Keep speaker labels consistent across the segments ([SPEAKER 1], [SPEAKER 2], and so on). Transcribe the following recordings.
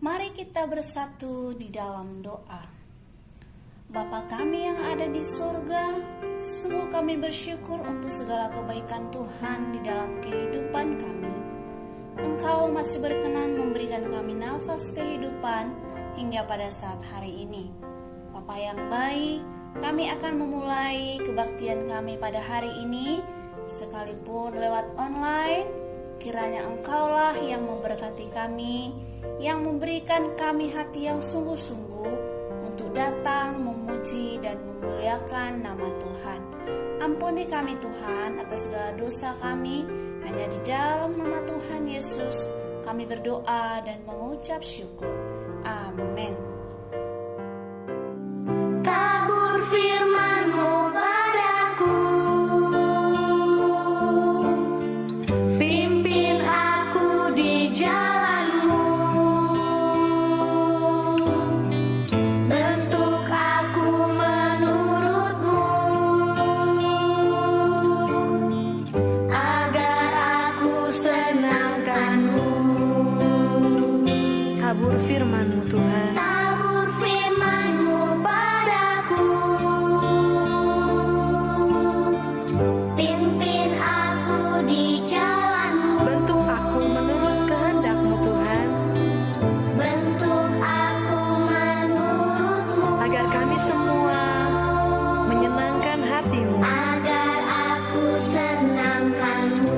[SPEAKER 1] Mari kita bersatu di dalam doa. Bapa kami yang ada di surga, sungguh kami bersyukur untuk segala kebaikan Tuhan di dalam kehidupan kami. Engkau masih berkenan memberikan kami nafas kehidupan hingga pada saat hari ini. Bapa yang baik, kami akan memulai kebaktian kami pada hari ini, sekalipun lewat online. Kiranya Engkaulah yang memberkati kami, yang memberikan kami hati yang sungguh-sungguh untuk datang memuji dan memuliakan nama Tuhan. Ampuni kami Tuhan atas segala dosa kami, hanya di dalam nama Tuhan Yesus kami berdoa dan mengucap syukur. Amin.
[SPEAKER 2] Tabur firman-Mu padaku, pimpin aku di jalan-Mu, bentuk aku menurut-Mu, agar aku senangkan-Mu.
[SPEAKER 3] Tabur firman-Mu Tuhan.
[SPEAKER 2] Tabur firman-Mu padaku, pimpin aku di jalan-Mu,
[SPEAKER 3] Bentuk aku menurut kehendak-Mu Tuhan,
[SPEAKER 2] bentuk aku menurut-Mu,
[SPEAKER 3] agar kami semua menyenangkan hati-Mu.
[SPEAKER 2] agar aku senangkan-Mu.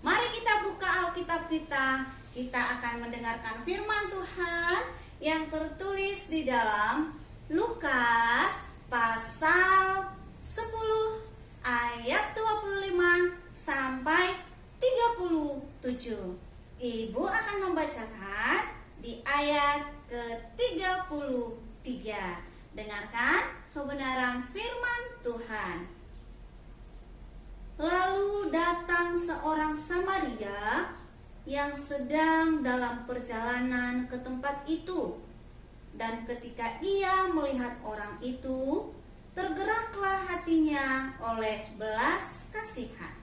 [SPEAKER 1] Mari kita buka Alkitab kita. Kita akan mendengarkan firman Tuhan yang tertulis di dalam Lukas pasal 10 ayat 25 sampai 37. Ibu akan membacakan di ayat ke-33. Dengarkan kebenaran firman Tuhan. Lalu datang seorang Samaria yang sedang dalam perjalanan ke tempat itu. Dan ketika ia melihat orang itu, tergeraklah hatinya oleh belas kasihan.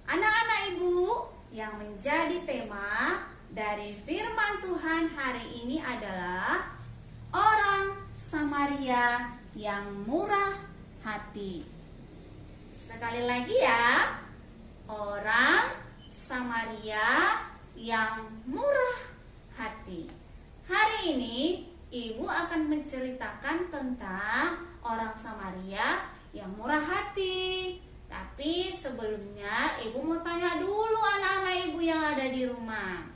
[SPEAKER 1] Anak-anak ibu, yang menjadi tema dari firman Tuhan hari ini adalah orang Samaria yang murah hati. Sekali lagi ya, orang Samaria yang murah hati. Hari ini ibu akan menceritakan tentang orang Samaria yang murah hati. Tapi sebelumnya ibu mau tanya dulu anak-anak ibu yang ada di rumah.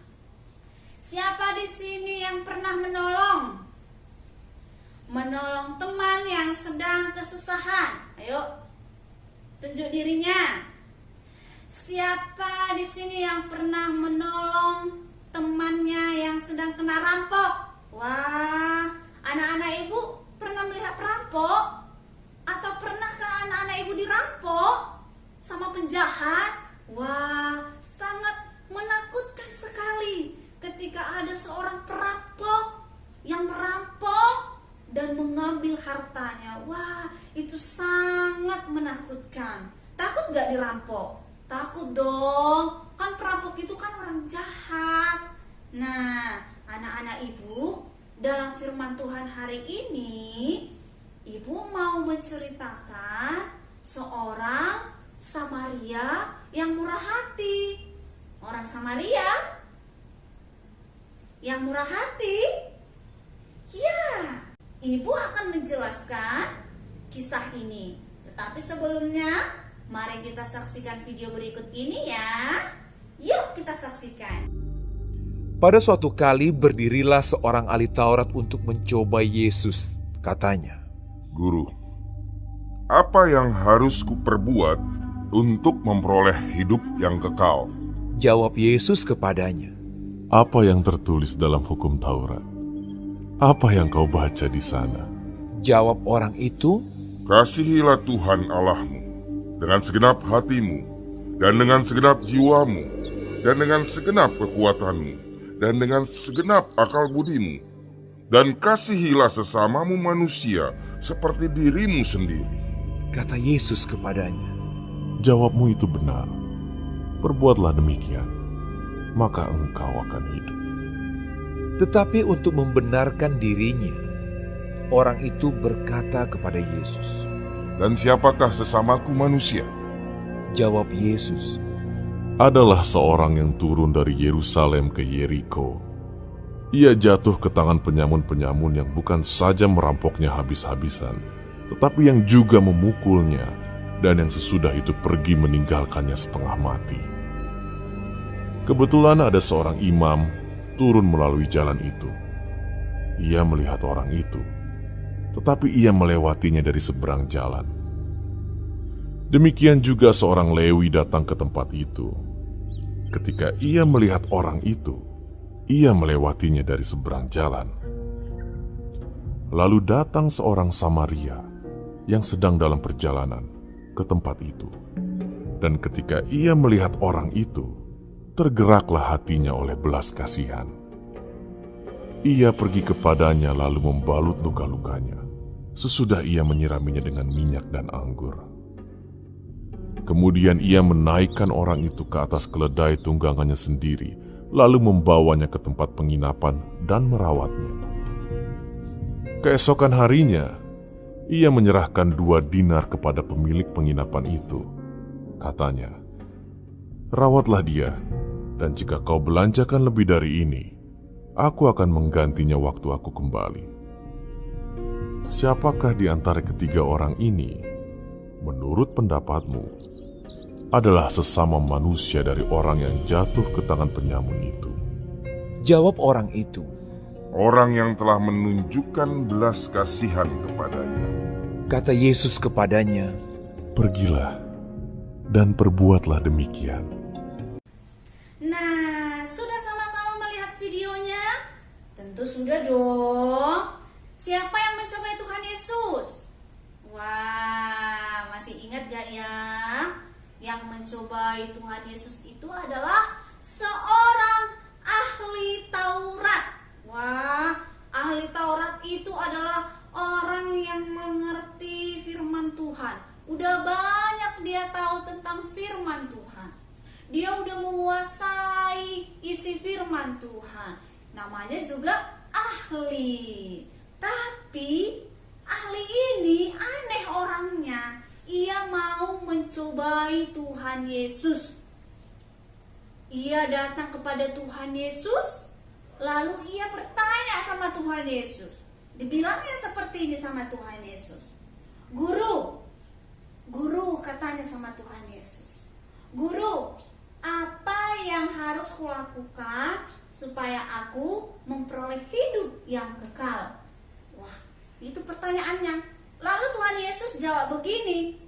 [SPEAKER 1] Siapa di sini yang pernah menolong? Menolong teman yang sedang kesusahan. Ayo, tunjuk dirinya. Siapa di sini yang pernah menolong temannya yang sedang kena rampok? Wah, anak-anak ibu pernah melihat perampok? Atau pernahkah anak-anak ibu dirampok sama penjahat? Wah, sangat menakutkan sekali ketika ada seorang perampok yang merampok dan mengambil hartanya. Wah, itu sangat menakutkan. Takut gak dirampok? Takut dong, kan perampok itu kan orang jahat. Nah, anak-anak ibu, dalam firman Tuhan hari ini, ibu mau menceritakan seorang Samaria yang murah hati. Orang Samaria yang murah hati? Ya, ibu akan menjelaskan kisah ini. Tetapi sebelumnya, mari kita saksikan video berikut ini ya. Yuk kita saksikan.
[SPEAKER 4] Pada suatu kali berdirilah seorang ahli Taurat untuk mencoba Yesus. Katanya,
[SPEAKER 5] Guru, apa yang harus kuperbuat untuk memperoleh hidup yang kekal?
[SPEAKER 4] jawab Yesus kepadanya.
[SPEAKER 6] Apa yang tertulis dalam hukum Taurat? Apa yang kau baca di sana?
[SPEAKER 4] Jawab orang itu,
[SPEAKER 5] Kasihilah Tuhan Allahmu dengan segenap hatimu, dan dengan segenap jiwamu, dan dengan segenap kekuatanmu, dan dengan segenap akal budimu. Dan kasihilah sesamamu manusia seperti dirimu sendiri.
[SPEAKER 4] kata Yesus kepadanya.
[SPEAKER 6] Jawabmu itu benar. Perbuatlah demikian, maka engkau akan hidup.
[SPEAKER 4] Tetapi untuk membenarkan dirinya, orang itu berkata kepada Yesus,
[SPEAKER 5] Dan siapakah sesamaku manusia?
[SPEAKER 4] Jawab Yesus,
[SPEAKER 6] Adalah seorang yang turun dari Yerusalem ke Yeriko. Ia jatuh ke tangan penyamun-penyamun yang bukan saja merampoknya habis-habisan, tetapi yang juga memukulnya, dan yang sesudah itu pergi meninggalkannya setengah mati. Kebetulan ada seorang imam turun melalui jalan itu. Ia melihat orang itu, tetapi ia melewatinya dari seberang jalan. Demikian juga seorang Lewi datang ke tempat itu. Ketika ia melihat orang itu, ia melewatinya dari seberang jalan. Lalu datang seorang Samaria yang sedang dalam perjalanan ke tempat itu. Dan ketika ia melihat orang itu, tergeraklah hatinya oleh belas kasihan. Ia pergi kepadanya lalu membalut luka-lukanya. Sesudah ia menyiraminya dengan minyak dan anggur. Kemudian ia menaikkan orang itu ke atas keledai tunggangannya sendiri, lalu membawanya ke tempat penginapan dan merawatnya. Keesokan harinya, ia menyerahkan 2 dinar kepada pemilik penginapan itu. Katanya, "Rawatlah dia, dan jika kau belanjakan lebih dari ini, aku akan menggantinya waktu aku kembali." Siapakah di antara ketiga orang ini, menurut pendapatmu, adalah sesama manusia dari orang yang jatuh ke tangan penyamun itu?
[SPEAKER 4] Jawab orang itu,
[SPEAKER 5] Orang yang telah menunjukkan belas kasihan kepadanya.
[SPEAKER 4] kata Yesus kepadanya,
[SPEAKER 6] Pergilah dan perbuatlah demikian.
[SPEAKER 1] Nah, sudah sama-sama melihat videonya? Tentu sudah dong. Siapa yang mencobai Tuhan Yesus? Wah, masih ingat gak ya? Yang mencobai Tuhan Yesus itu adalah seorang ahli Taurat. Wah, ahli Taurat itu adalah orang yang mengerti firman Tuhan. Udah banyak dia tahu tentang firman Tuhan. Dia udah menguasai isi firman Tuhan. Namanya juga ahli. Tapi ahli ini aneh orangnya. Ia mau mencobai Tuhan Yesus. Ia datang kepada Tuhan Yesus, lalu ia bertanya sama Tuhan Yesus. Dibilangnya seperti ini sama Tuhan Yesus. Guru katanya sama Tuhan Yesus. Guru, apa yang harus kulakukan supaya aku memperoleh hidup yang kekal? Wah, itu pertanyaannya. Lalu Tuhan Yesus jawab begini.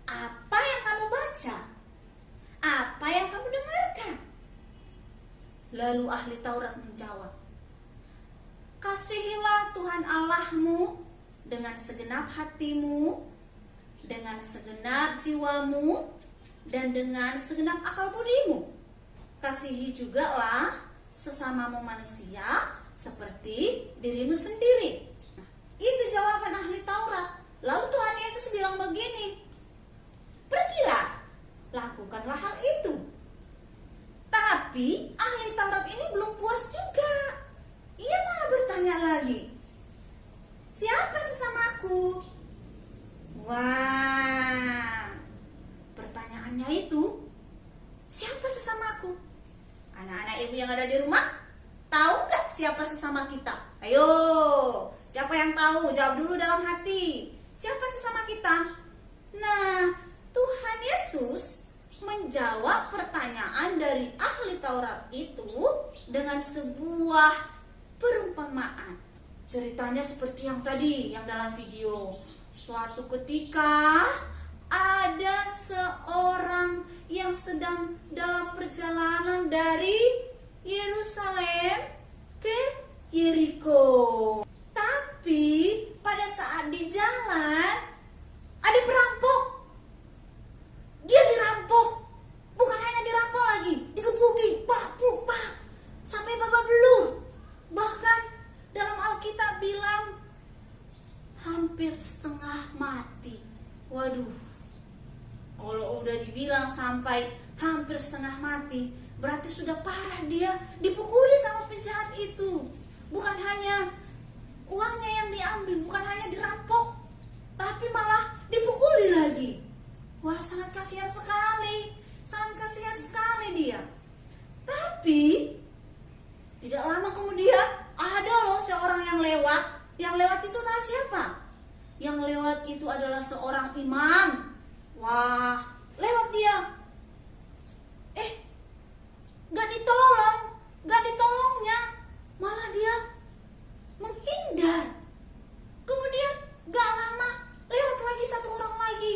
[SPEAKER 1] Apa yang kamu baca? Apa yang kamu dengarkan? Lalu ahli Taurat menjawab, kasihilah Tuhan Allahmu dengan segenap hatimu, dengan segenap jiwamu, dan dengan segenap akal budimu. Kasihi jugalah sesamamu manusia seperti dirimu sendiri. Nah, itu jawaban ahli Taurat. Lalu Tuhan Yesus bilang begini, pergilah, lakukanlah hal itu. Tapi ahli Taurat ini belum puas juga. Ia malah bertanya lagi, siapa sesamaku? Wah, pertanyaannya itu, siapa sesamaku? Anak-anak ibu yang ada di rumah, tahu gak siapa sesama kita? Ayo, siapa yang tahu? Jawab dulu dalam hati. Siapa sesama kita? Nah, Tuhan Yesus menjawab pertanyaan dari ahli Taurat itu dengan sebuah perumpamaan. Ceritanya seperti yang tadi, yang dalam video. Suatu ketika ada seorang yang sedang dalam perjalanan dari Yerusalem ke Yeriko. Tapi pada saat di jalan ada perampok. Dia dirampok. Bukan hanya dirampok lagi, digebuki, bak, sampai babak belur. Bahkan dalam Alkitab bilang hampir setengah mati. Waduh, Kalau udah dibilang sampai hampir setengah mati, berarti sudah parah dia, dipukuli sama penjahat itu. Bukan hanya uangnya yang diambil, bukan hanya dirampok, tapi malah dipukuli lagi. Wah, sangat kasihan sekali dia. Tapi tidak lama kemudian ada loh seorang yang lewat. Yang lewat itu tahu siapa? Yang lewat itu adalah seorang imam. Wah, lewat dia. Gak ditolongnya, malah dia menghindar. Kemudian gak lama lewat lagi satu orang lagi,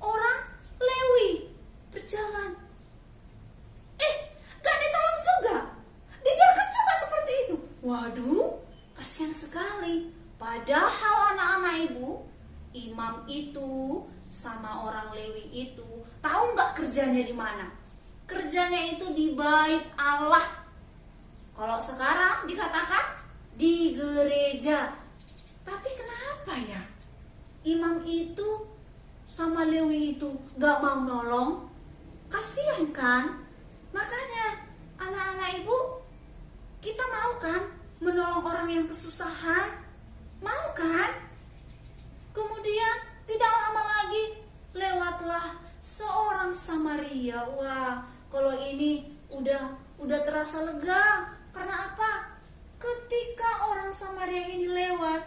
[SPEAKER 1] orang Lewi berjalan. Gak ditolong juga, dibiarkan juga seperti itu. Waduh, kasihan sekali. Padahal anak-anak ibu, imam itu sama orang Lewi itu tahu nggak kerjanya di mana? Kerjanya itu di bait Allah. Kalau sekarang dikatakan di gereja. Tapi kenapa ya imam itu sama Lewi itu nggak mau nolong? Kasihan kan? Makanya anak-anak ibu, kita mau kan menolong orang yang kesusahan? Mau kan? Kemudian tidak lama lagi lewatlah seorang Samaria. Wah, kalau ini udah terasa lega. Karena apa? Ketika orang Samaria ini lewat,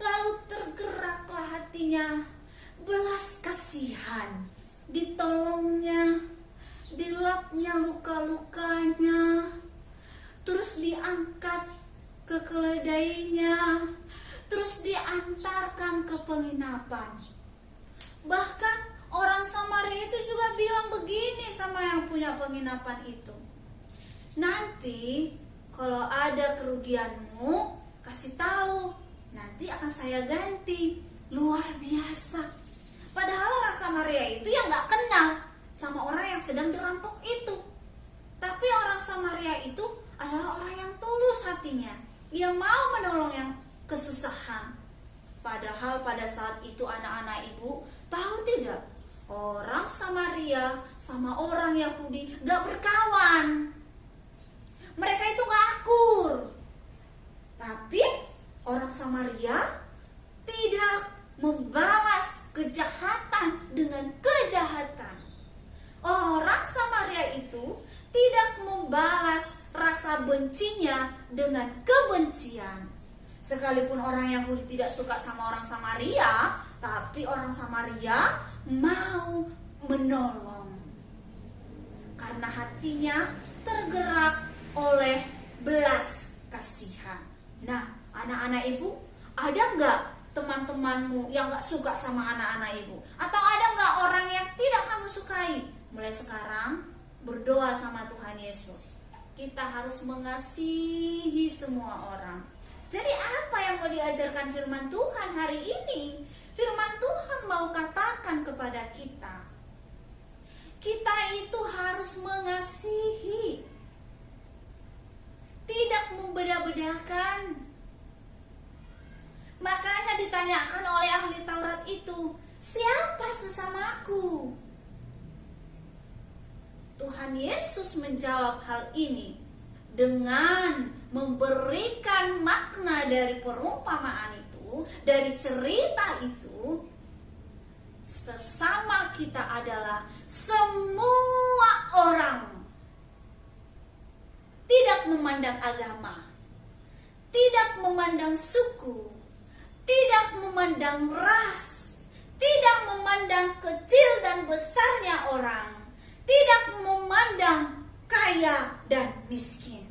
[SPEAKER 1] lalu tergeraklah hatinya, belas kasihan, ditolongnya, dilapnya luka-lukanya, terus diangkat ke keledainya, terus diantarkan ke penginapan. Bahkan orang Samaria itu juga bilang begini sama yang punya penginapan itu, nanti kalau ada kerugianmu kasih tahu, nanti akan saya ganti. Luar biasa. Padahal orang Samaria itu yang gak kenal sama orang yang sedang dirampok itu. Tapi orang Samaria itu adalah orang yang tulus hatinya, yang mau menolong yang kesusahan. Padahal pada saat itu anak-anak ibu tahu tidak, orang Samaria sama orang Yahudi gak berkawan. Mereka itu gak akur. Tapi orang Samaria tidak membalas kejahatan dengan kejahatan. Orang Samaria itu tidak membalas rasa bencinya dengan kebencian. Sekalipun orang Yahudi tidak suka sama orang Samaria, tapi orang Samaria mau menolong. Karena hatinya tergerak oleh belas kasihan. Nah, anak-anak ibu, ada nggak teman-temanmu yang nggak suka sama anak-anak ibu? Atau ada nggak orang yang tidak kamu sukai? Mulai sekarang berdoa sama Tuhan Yesus. Kita harus mengasihi semua orang. Jadi apa yang mau diajarkan firman Tuhan hari ini? Firman Tuhan mau katakan kepada kita, kita itu harus mengasihi, tidak membeda-bedakan. Makanya ditanyakan oleh ahli Taurat itu, siapa sesamaku? Tuhan Yesus menjawab hal ini dengan memberikan makna dari perumpamaan itu, dari cerita itu. Sesama kita adalah semua orang, tidak memandang agama, tidak memandang suku, tidak memandang ras, tidak memandang kecil dan besarnya orang, tidak memandang kaya dan miskin.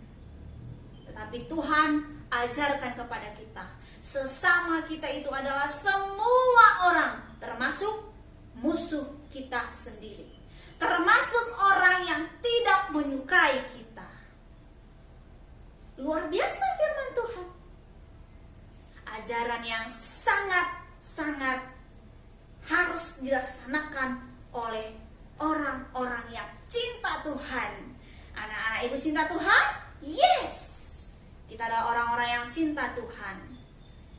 [SPEAKER 1] Tetapi Tuhan ajarkan kepada kita, sesama kita itu adalah semua orang, termasuk musuh kita sendiri, termasuk orang yang tidak menyukai kita. Luar biasa firman Tuhan. Ajaran yang sangat-sangat harus dilaksanakan oleh orang-orang yang cinta Tuhan. Anak-anak ibu cinta Tuhan? Yes. Kita adalah orang-orang yang cinta Tuhan.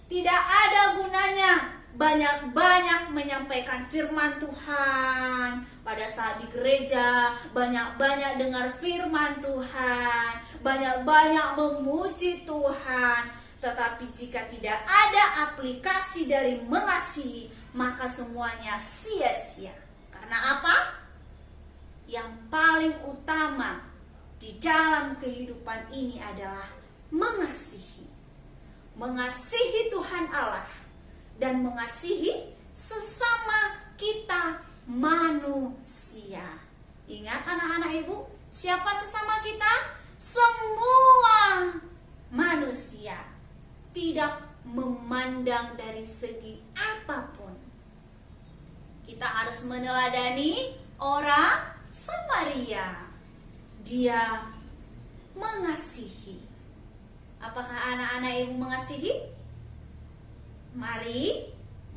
[SPEAKER 1] Tidak ada gunanya banyak-banyak menyampaikan firman Tuhan. Pada saat di gereja, banyak-banyak dengar firman Tuhan, banyak-banyak memuji Tuhan. Tetapi jika tidak ada aplikasi dari mengasihi, maka semuanya sia-sia. Karena apa? Yang paling utama di dalam kehidupan ini adalah mengasihi. Mengasihi Tuhan Allah dan mengasihi sesama kita manusia. Ingat anak-anak ibu, siapa sesama kita? Semua manusia, tidak memandang dari segi apapun. Kita harus meneladani orang Samaria. Dia mengasihi. Apakah anak-anak ibu mengasihi? Mari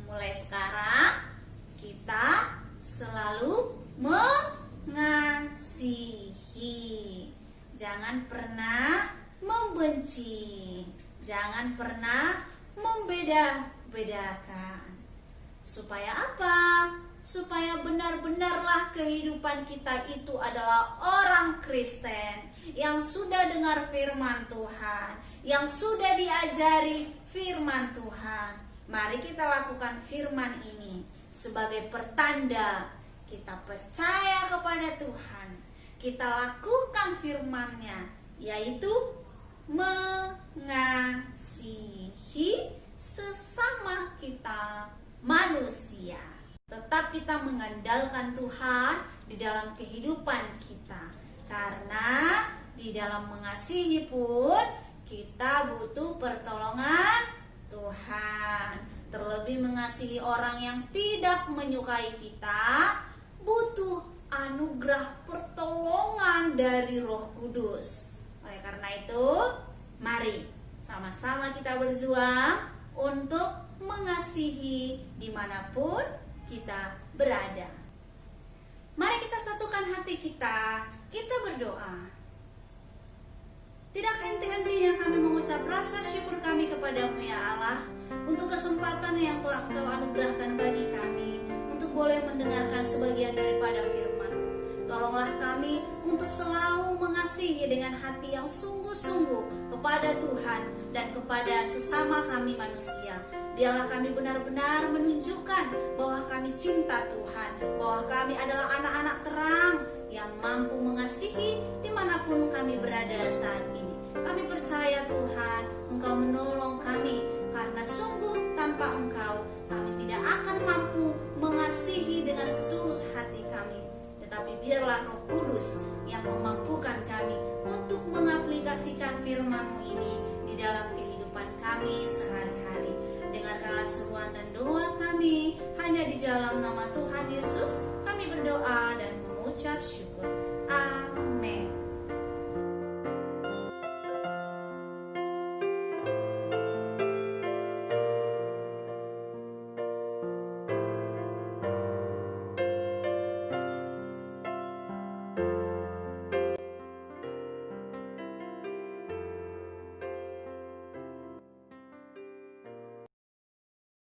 [SPEAKER 1] mulai sekarang kita selalu mengasihi. Jangan pernah membenci. Jangan pernah membeda-bedakan. Supaya apa? Supaya benar-benarlah kehidupan kita itu adalah orang Kristen yang sudah dengar firman Tuhan, yang sudah diajari firman Tuhan. Mari kita lakukan firman ini sebagai pertanda kita percaya kepada Tuhan. Kita lakukan firman-Nya, yaitu mengasihi sesama kita manusia. Tetap kita mengandalkan Tuhan di dalam kehidupan kita. Karena di dalam mengasihi pun kita butuh pertolongan Tuhan. Terlebih mengasihi orang yang tidak menyukai kita, butuh anugerah pertolongan dari Roh Kudus. Oleh karena itu, mari sama-sama kita berjuang untuk mengasihi dimanapun kita berada. Mari kita satukan hati kita berdoa. Tidak henti-hentinya kami mengucap rasa syukur kami kepadamu ya Allah, untuk kesempatan yang telah Engkau anugerahkan bagi kami untuk boleh mendengarkan sebagian daripada firman. Tolonglah kami untuk selalu mengasihi dengan hati yang sungguh-sungguh kepada Tuhan dan kepada sesama kami manusia. Biarlah kami benar-benar menunjukkan bahwa kami cinta Tuhan, bahwa kami adalah anak-anak terang yang mampu mengasihi dimanapun kami berada saat ini. Kami percaya Tuhan, Engkau menolong kami, karena sungguh tanpa Engkau kami tidak akan mampu mengasihi dengan setulus hati kami. Tetapi biarlah Roh Kudus yang memampukan kami untuk mengaplikasikan firman-Mu ini di dalam kehidupan kami sehari-hari. Dengarkanlah seruan dan doa kami, hanya di dalam nama Tuhan Yesus kami berdoa dan mengucap syukur.